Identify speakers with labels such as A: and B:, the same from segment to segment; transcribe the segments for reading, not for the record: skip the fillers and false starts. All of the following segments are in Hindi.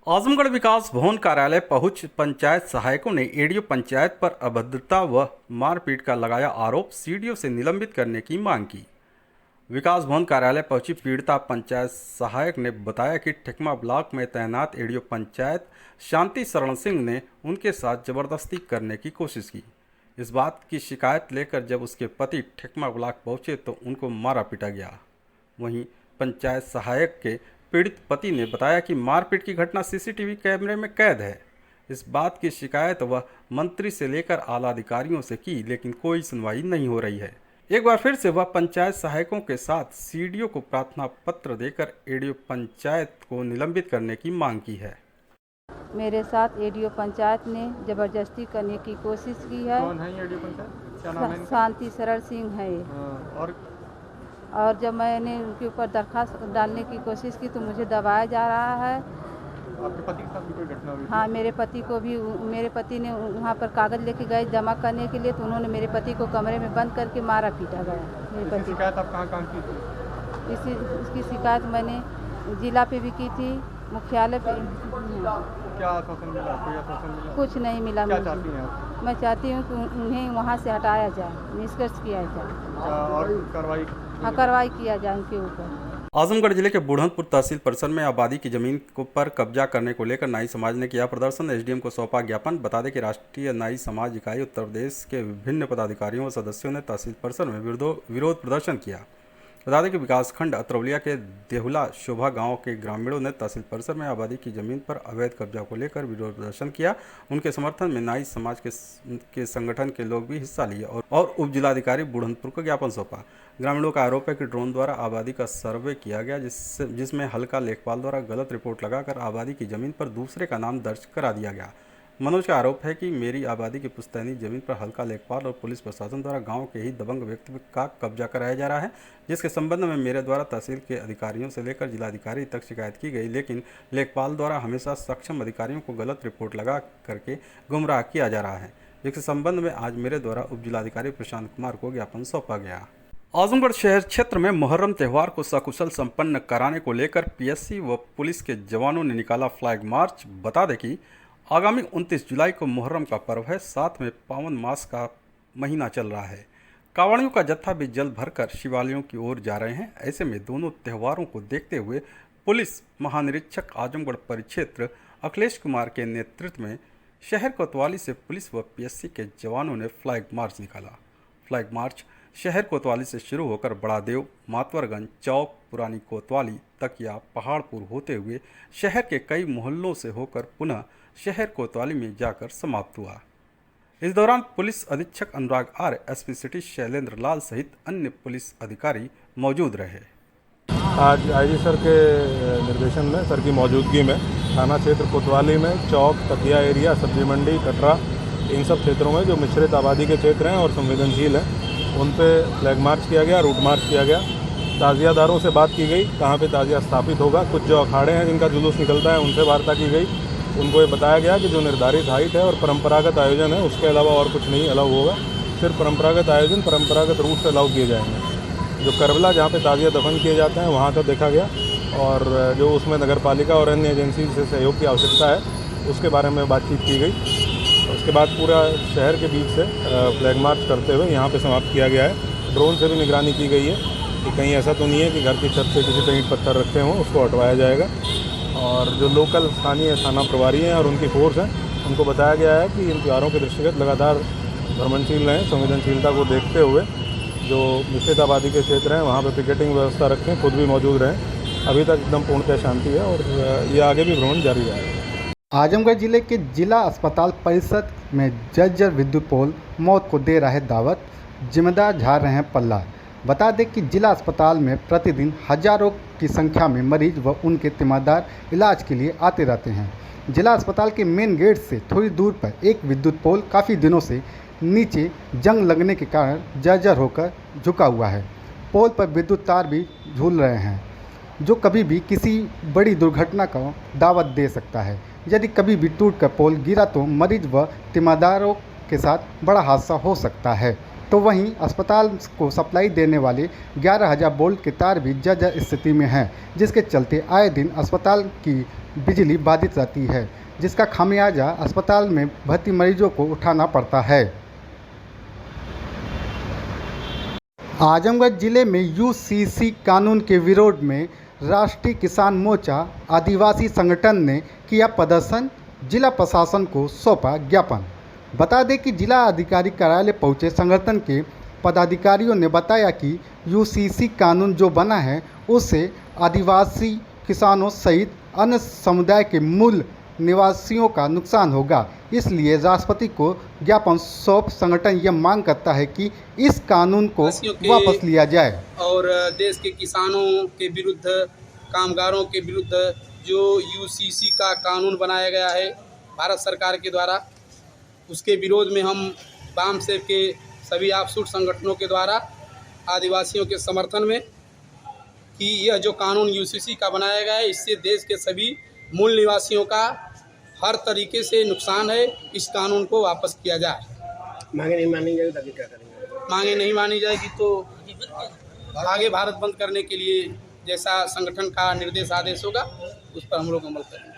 A: आजमगढ़ विकास भवन कार्यालय पहुंच पंचायत सहायकों ने एडीओ पंचायत पर अभद्रता व मारपीट का लगाया आरोप। सीडीओ से निलंबित करने की मांग की। विकास भवन कार्यालय पहुंची पीड़िता पंचायत सहायक ने बताया कि ठिकमा ब्लॉक में तैनात एडीओ पंचायत शांति शरण सिंह ने उनके साथ जबरदस्ती करने की कोशिश की। इस बात की शिकायत लेकर जब उसके पति ठिकमा ब्लॉक पहुंचे तो उनको मारा पीटा गया। वहीं पंचायत सहायक के पीड़ित पति ने बताया कि मारपीट की घटना सीसीटीवी कैमरे में कैद है। इस बात की शिकायत वह मंत्री से लेकर आला अधिकारियों से की, लेकिन कोई सुनवाई नहीं हो रही है। एक बार फिर से वह पंचायत सहायकों के साथ सीडीओ को प्रार्थना पत्र देकर एडीओ पंचायत को निलंबित करने की मांग की है।
B: मेरे साथ एडीओ पंचायत ने जबरदस्ती करने की कोशिश की है।
C: कौन है ये एडीओ पंचायत? क्या नाम है इनका?
B: शांति शरण सिंह है ये। और जब मैंने उनके ऊपर दरखास्त डालने की कोशिश की तो मुझे दबाया जा रहा है।
C: आपके पति के साथ भी कोई घटना हुई थी?
B: हाँ, मेरे पति ने वहाँ पर कागज़ लेके गए जमा करने के लिए, तो उन्होंने मेरे पति को कमरे में बंद करके मारा पीटा गया। मेरे पति
C: शिकायत आप कहाँ की थी?
B: इसकी शिकायत मैंने जिला पे भी की थी, मुख्यालय पे।
C: क्या आश्वासन मिला? कोई आश्वासन मिला?
B: कुछ नहीं मिला।
C: क्या चाहती हैं आप?
B: मैं चाहती हूँ कि उन्हें वहाँ से हटाया जाए, निष्कर्ष किया जाए
C: और कार्रवाई?
B: हाँ, कार्रवाई किया जाए उनके ऊपर।
A: आजमगढ़ जिले के बुढ़नपुर तहसील परिसर में आबादी की जमीन पर कब्जा करने को लेकर नाई समाज ने किया प्रदर्शन। एसडीएम को सौंपा ज्ञापन। बता दें कि राष्ट्रीय नाई समाज इकाई उत्तर प्रदेश के विभिन्न पदाधिकारियों व सदस्यों ने तहसील परिसर में विरोध प्रदर्शन किया। बता दें कि विकासखंड अतरौलिया के देहुला शोभा गांव के ग्रामीणों ने तहसील परिसर में आबादी की जमीन पर अवैध कब्जा को लेकर विरोध प्रदर्शन किया। उनके समर्थन में नाई समाज के संगठन के लोग भी हिस्सा लिए और उप जिलाधिकारी बुढ़नपुर को ज्ञापन सौंपा। ग्रामीणों का आरोप है कि ड्रोन द्वारा आबादी का सर्वे किया गया, जिसमें हल्का लेखपाल द्वारा गलत रिपोर्ट लगाकर आबादी की जमीन पर दूसरे का नाम दर्ज करा दिया गया। मनोज का आरोप है कि मेरी आबादी की पुश्तैनी जमीन पर हल्का लेखपाल और पुलिस प्रशासन द्वारा गांव के ही दबंग व्यक्ति का कब्जा कराया जा रहा है, जिसके संबंध में मेरे द्वारा तहसील के अधिकारियों से लेकर जिलाधिकारी तक शिकायत की गई, लेकिन लेखपाल द्वारा हमेशा सक्षम अधिकारियों को गलत रिपोर्ट लगा करके गुमराह किया जा रहा है, जिसके संबंध में आज मेरे द्वारा उप जिलाधिकारी प्रशांत कुमार को ज्ञापन सौंपा गया। आजमगढ़ शहर क्षेत्र में मुहर्रम त्यौहार को सकुशल संपन्न कराने को लेकर पीएससी व पुलिस के जवानों ने निकाला फ्लैग मार्च। बता दें कि आगामी 29 जुलाई को मुहर्रम का पर्व है, साथ में पावन मास का महीना चल रहा है। कांवड़ियों का जत्था भी जल भरकर शिवालयों की ओर जा रहे हैं। ऐसे में दोनों त्योहारों को देखते हुए पुलिस महानिरीक्षक आजमगढ़ परिक्षेत्र अखिलेश कुमार के नेतृत्व में शहर कोतवाली से पुलिस व पीएससी के जवानों ने फ्लैग मार्च निकाला। फ्लैग मार्च शहर कोतवाली से शुरू होकर बड़ादेव, मातवरगंज चौक, पुरानी कोतवाली, तकिया, पहाड़पुर होते हुए शहर के कई मोहल्लों से होकर पुनः शहर कोतवाली में जाकर समाप्त हुआ। इस दौरान पुलिस अधीक्षक अनुराग आर्य, एसपी सिटी शैलेंद्र लाल सहित अन्य पुलिस अधिकारी मौजूद रहे।
D: आज आईजी सर के निर्देशन में, सर की मौजूदगी में थाना क्षेत्र कोतवाली में चौक, तकिया एरिया, सब्जी मंडी, कटरा, इन सब क्षेत्रों में जो मिश्रित आबादी के क्षेत्र हैं और संवेदनशील हैं, उन पे फ्लैग मार्च किया गया, रूट मार्च किया गया। ताजियादारों से बात की गई कहाँ पे ताजिया स्थापित होगा। कुछ जो अखाड़े हैं जिनका जुलूस निकलता है उनसे वार्ता की गई। उनको ये बताया गया कि जो निर्धारित हाइट है और परंपरागत आयोजन है उसके अलावा और कुछ नहीं अलाउ होगा। सिर्फ परंपरागत आयोजन परंपरागत रूप से अलाउ किए जाएंगे। जो करबला जहाँ पे ताजिया दफन किए जाते हैं वहाँ का देखा गया, और जो उसमें नगर पालिका और अन्य एजेंसी से सहयोग की आवश्यकता है उसके बारे में बातचीत की गई। उसके बाद पूरा शहर के बीच से फ्लैग मार्च करते हुए यहाँ पे समाप्त किया गया है। ड्रोन से भी निगरानी की गई है कि कहीं ऐसा तो नहीं है कि घर की छत पे किसी पे ईंट पत्थर रखे हों, उसको हटवाया जाएगा। और जो लोकल स्थानीय थाना प्रभारी हैं और उनकी फोर्स हैं, उनको बताया गया है कि इन त्योहारों के दृष्टिगत लगातार भ्रमणशील रहें, संवेदनशीलता को देखते हुए जो मिश्रित आबादी के क्षेत्र हैं वहाँ पर पिकेटिंग व्यवस्था रखें, खुद भी मौजूद रहें। अभी तक एकदम पूर्णतः शांति है और ये आगे भी भ्रमण जारी रहेगा।
E: आजमगढ़ जिले के जिला अस्पताल परिसर में जर्जर विद्युत पोल मौत को दे रहा है दावत, जिम्मेदार झाड़ रहे हैं पल्ला। बता दें कि जिला अस्पताल में प्रतिदिन हजारों की संख्या में मरीज व उनके तीमारदार इलाज के लिए आते रहते हैं। जिला अस्पताल के मेन गेट से थोड़ी दूर पर एक विद्युत पोल काफ़ी दिनों से नीचे जंग लगने के कारण जर्जर होकर झुका हुआ है। पोल पर विद्युत तार भी झूल रहे हैं, जो कभी भी किसी बड़ी दुर्घटना का दावत दे सकता है। यदि कभी भी टूट कर पोल गिरा तो मरीज व तीमारदारों के साथ बड़ा हादसा हो सकता है। तो वहीं अस्पताल को सप्लाई देने वाले 11,000 वोल्ट के तार भी जर्जर स्थिति में हैं, जिसके चलते आए दिन अस्पताल की बिजली बाधित रहती है, जिसका खामियाजा अस्पताल में भर्ती मरीजों को उठाना पड़ता है। आजमगढ़ जिले में यूसीसी कानून के विरोध में राष्ट्रीय किसान मोर्चा आदिवासी संगठन ने किया प्रदर्शन, जिला प्रशासन को सौंपा ज्ञापन। बता दें कि जिला अधिकारी कार्यालय पहुंचे संगठन के पदाधिकारियों ने बताया कि यूसीसी कानून जो बना है उससे आदिवासी किसानों सहित अन्य समुदाय के मूल निवासियों का नुकसान होगा, इसलिए राष्ट्रपति को ज्ञापन सौंप संगठन यह मांग करता है कि इस कानून को वापस लिया जाए
F: और देश के किसानों के विरुद्ध, कामगारों के विरुद्ध जो यूसीसी का कानून बनाया गया है भारत सरकार के द्वारा, उसके विरोध में हम वाम सेव के सभी आपसूट संगठनों के द्वारा आदिवासियों के समर्थन में कि यह जो कानून यूसीसी का बनाया गया है इससे देश के सभी मूल निवासियों का हर तरीके से नुकसान है। इस कानून को वापस किया जाए।
G: मांगे नहीं मानी जाएगी तो क्या करेंगे?
F: मांगे नहीं मानी जाएगी तो आगे भारत बंद करने के लिए जैसा संगठन का निर्देश आदेश होगा उस पर हम लोग अमल करेंगे।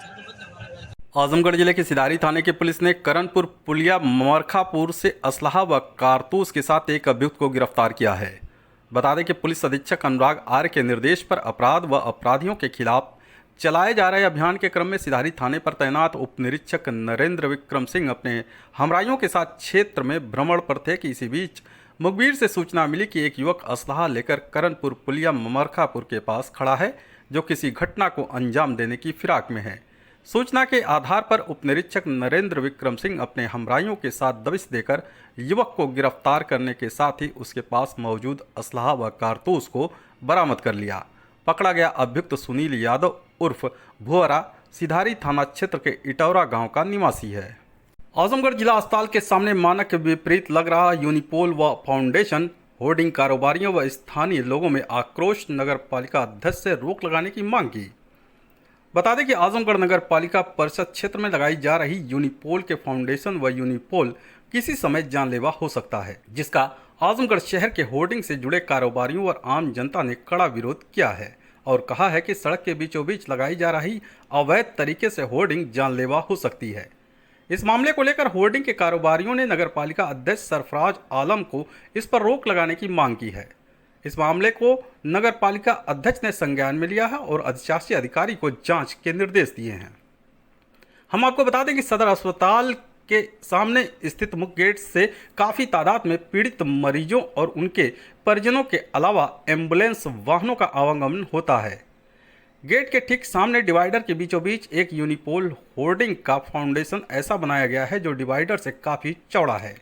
A: आजमगढ़ जिले के सिधारी थाने की पुलिस ने करनपुर पुलिया मरखापुर से असलहा व कारतूस के साथ एक अभियुक्त को गिरफ्तार किया है। बता दें कि पुलिस अधीक्षक अनुराग आर्य के निर्देश पर अपराध व अपराधियों के खिलाफ चलाए जा रहे अभियान के क्रम में सिधारी थाने पर तैनात उप निरीक्षक नरेंद्र विक्रम सिंह अपने हमराइयों के साथ क्षेत्र में भ्रमण पर थे कि इसी बीच मुखबिर से सूचना मिली कि एक युवक असलहा लेकर करनपुर पुलिया मरखापुर के पास खड़ा है, जो किसी घटना को अंजाम देने की फिराक में है। सूचना के आधार पर उप निरीक्षक नरेंद्र विक्रम सिंह अपने हमराइयों के साथ दबिश देकर युवक को गिरफ्तार करने के साथ ही उसके पास मौजूद असलहा व कारतूस को बरामद कर लिया। पकड़ा गया अभियुक्त सुनील यादव उर्फ भुअरा सिधारी थाना क्षेत्र के इटौरा गांव का निवासी है। आजमगढ़ जिला अस्पताल के सामने मानक के विपरीत लग रहा यूनिपोल व फाउंडेशन होर्डिंग कारोबारियों व स्थानीय लोगों में आक्रोश नगर पालिका अध्यक्ष से रोक लगाने की मांग की। बता दें कि आजमगढ़ नगर पालिका परिषद क्षेत्र में लगाई जा रही यूनिपोल के फाउंडेशन व यूनिपोल किसी समय जानलेवा हो सकता है, जिसका आजमगढ़ शहर के होर्डिंग से जुड़े कारोबारियों और आम जनता ने कड़ा विरोध किया है और कहा है कि सड़क के बीचों बीच लगाई जा रही अवैध तरीके से होर्डिंग जानलेवा हो सकती है। इस मामले को लेकर होर्डिंग के कारोबारियों ने नगर पालिका अध्यक्ष सरफराज आलम को इस पर रोक लगाने की मांग की है। इस मामले को नगर पालिका अध्यक्ष ने संज्ञान में लिया है और अधिशासी अधिकारी को जांच के निर्देश दिए हैं। हम आपको बता दें कि सदर अस्पताल के सामने स्थित मुख्य गेट से काफ़ी तादाद में पीड़ित मरीजों और उनके परिजनों के अलावा एम्बुलेंस वाहनों का आवागमन होता है। गेट के ठीक सामने डिवाइडर के बीचों बीच एक यूनिपोल होर्डिंग का फाउंडेशन ऐसा बनाया गया है जो डिवाइडर से काफ़ी चौड़ा है।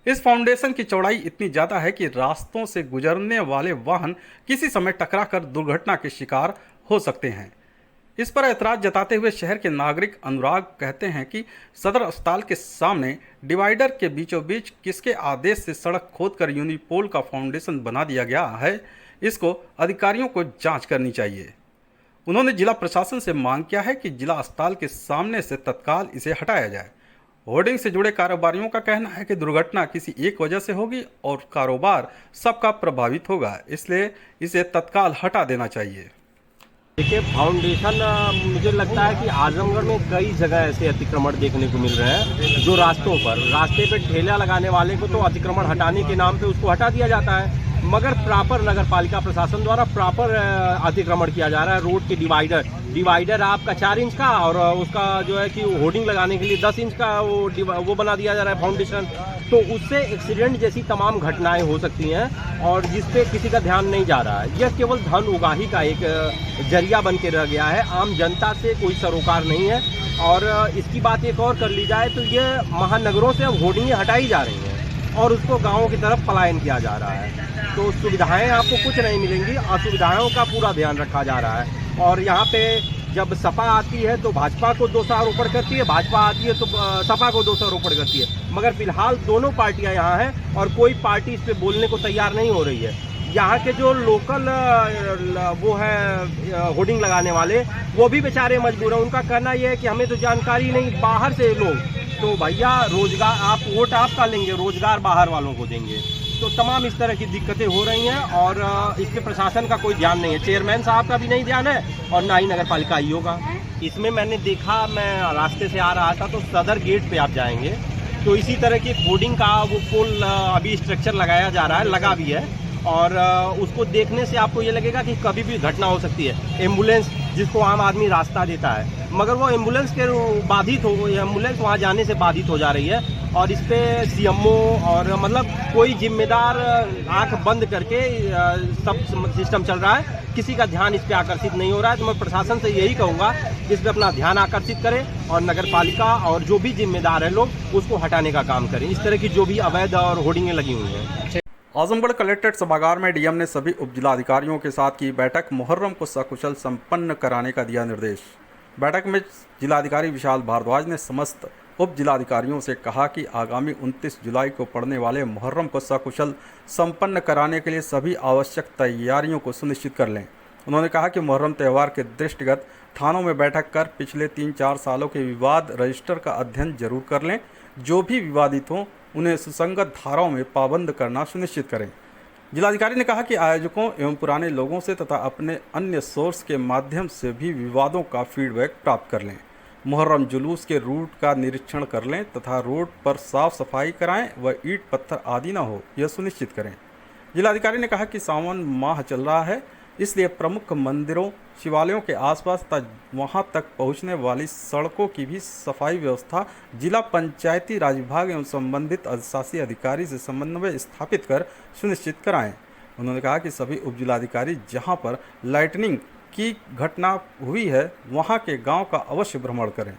A: इस फाउंडेशन की चौड़ाई इतनी ज़्यादा है कि रास्तों से गुजरने वाले वाहन किसी समय टकराकर दुर्घटना के शिकार हो सकते हैं। इस पर ऐतराज़ जताते हुए शहर के नागरिक अनुराग कहते हैं कि सदर अस्पताल के सामने डिवाइडर के बीचों बीच किसके आदेश से सड़क खोदकर यूनिपोल का फाउंडेशन बना दिया गया है, इसको अधिकारियों को जांच करनी चाहिए। उन्होंने जिला प्रशासन से मांग किया है कि जिला अस्पताल के सामने से तत्काल इसे हटाया जाए। होर्डिंग से जुड़े कारोबारियों का कहना है कि दुर्घटना किसी एक वजह से होगी और कारोबार सबका प्रभावित होगा, इसलिए इसे तत्काल हटा देना चाहिए।
G: देखिए, फाउंडेशन मुझे लगता है कि आजमगढ़ में कई जगह ऐसे अतिक्रमण देखने को मिल रहे हैं जो रास्ते पे ठेला लगाने वाले को तो अतिक्रमण हटाने के नाम पे उसको हटा दिया जाता है, मगर प्रॉपर नगर पालिका प्रशासन द्वारा प्रॉपर अतिक्रमण किया जा रहा है। रोड के डिवाइडर आपका 4 इंच का और उसका जो है कि होर्डिंग लगाने के लिए 10 इंच का वो बना दिया जा रहा है फाउंडेशन, तो उससे एक्सीडेंट जैसी तमाम घटनाएं हो सकती हैं और जिस पे किसी का ध्यान नहीं जा रहा है। यह केवल धन उगाही का एक जरिया बन के रह गया है, आम जनता से कोई सरोकार नहीं है। और इसकी बात एक और कर ली जाए तो ये महानगरों से अब होर्डिंगें हटाई जा रही हैं और उसको गाँवों की तरफ पलायन किया जा रहा है, तो सुविधाएं आपको कुछ नहीं मिलेंगी, असुविधाओं का पूरा ध्यान रखा जा रहा है। और यहाँ पे जब सपा आती है तो भाजपा को दोषारोपण करती है, भाजपा आती है तो सपा को दोषारोपण करती है, मगर फिलहाल दोनों पार्टियां यहाँ हैं और कोई पार्टी इस पे बोलने को तैयार नहीं हो रही है। यहाँ के जो लोकल वो है होर्डिंग लगाने वाले, वो भी बेचारे मजबूर हैं। उनका कहना यह है कि हमें तो जानकारी नहीं, बाहर से लोग, तो भैया रोजगार आप वोट आपका लेंगे, रोजगार बाहर वालों को देंगे। तो तमाम इस तरह की दिक्कतें हो रही हैं और इस पे प्रशासन का कोई ध्यान नहीं है। चेयरमैन साहब का भी नहीं ध्यान है और ना ही नगर पालिका आईओ का। इसमें मैंने देखा, मैं रास्ते से आ रहा था तो सदर गेट पे आप जाएंगे तो इसी तरह की होर्डिंग का वो पोल अभी स्ट्रक्चर लगाया जा रहा है, लगा भी है और उसको देखने से आपको ये लगेगा कि कभी भी घटना हो सकती है। एम्बुलेंस जिसको आम आदमी रास्ता देता है, मगर वो एम्बुलेंस के बाधित हो, एम्बुलेंस वहाँ जाने से बाधित हो जा रही है और इस पे सीएमओ और मतलब कोई जिम्मेदार आंख बंद करके सब सिस्टम चल रहा है, किसी का ध्यान इस पे आकर्षित नहीं हो रहा है। तो मैं प्रशासन से यही कहूँगा कि इस पे अपना ध्यान आकर्षित करें और नगर पालिका और जो भी जिम्मेदार है लोग उसको हटाने का काम करें, इस तरह की जो भी अवैध और होर्डिंगें लगी हुई हैं।
A: आजमगढ़ कलेक्ट्रेट सभागार में डीएम ने सभी उप जिलाधिकारियों के साथ की बैठक, मुहर्रम को सकुशल संपन्न कराने का दिया निर्देश। बैठक में जिलाधिकारी विशाल भारद्वाज ने समस्त उप जिलाधिकारियों से कहा कि आगामी 29 जुलाई को पड़ने वाले मुहर्रम को सकुशल संपन्न कराने के लिए सभी आवश्यक तैयारियों को सुनिश्चित कर लें। उन्होंने कहा कि मुहर्रम त्यौहार के दृष्टिगत थानों में बैठक कर पिछले 3-4 सालों के विवाद रजिस्टर का अध्ययन जरूर कर लें। जो भी विवादित हों उन्हें सुसंगत धाराओं में पाबंद करना सुनिश्चित करें। जिलाधिकारी ने कहा कि आयोजकों एवं पुराने लोगों से तथा अपने अन्य सोर्स के माध्यम से भी विवादों का फीडबैक प्राप्त कर लें। मुहर्रम जुलूस के रूट का निरीक्षण कर लें तथा रोड पर साफ सफाई कराएं व ईंट पत्थर आदि न हो, यह सुनिश्चित करें। जिलाधिकारी ने कहा कि सावन माह चल रहा है, इसलिए प्रमुख मंदिरों शिवालयों के आसपास तथा वहां तक पहुंचने वाली सड़कों की भी सफाई व्यवस्था जिला पंचायती राज विभाग एवं संबंधित अधिशासी अधिकारी से समन्वय स्थापित कर सुनिश्चित कराएं। उन्होंने कहा कि सभी उप जिलाधिकारी जहां पर लाइटनिंग की घटना हुई है वहां के गांव का अवश्य भ्रमण करें।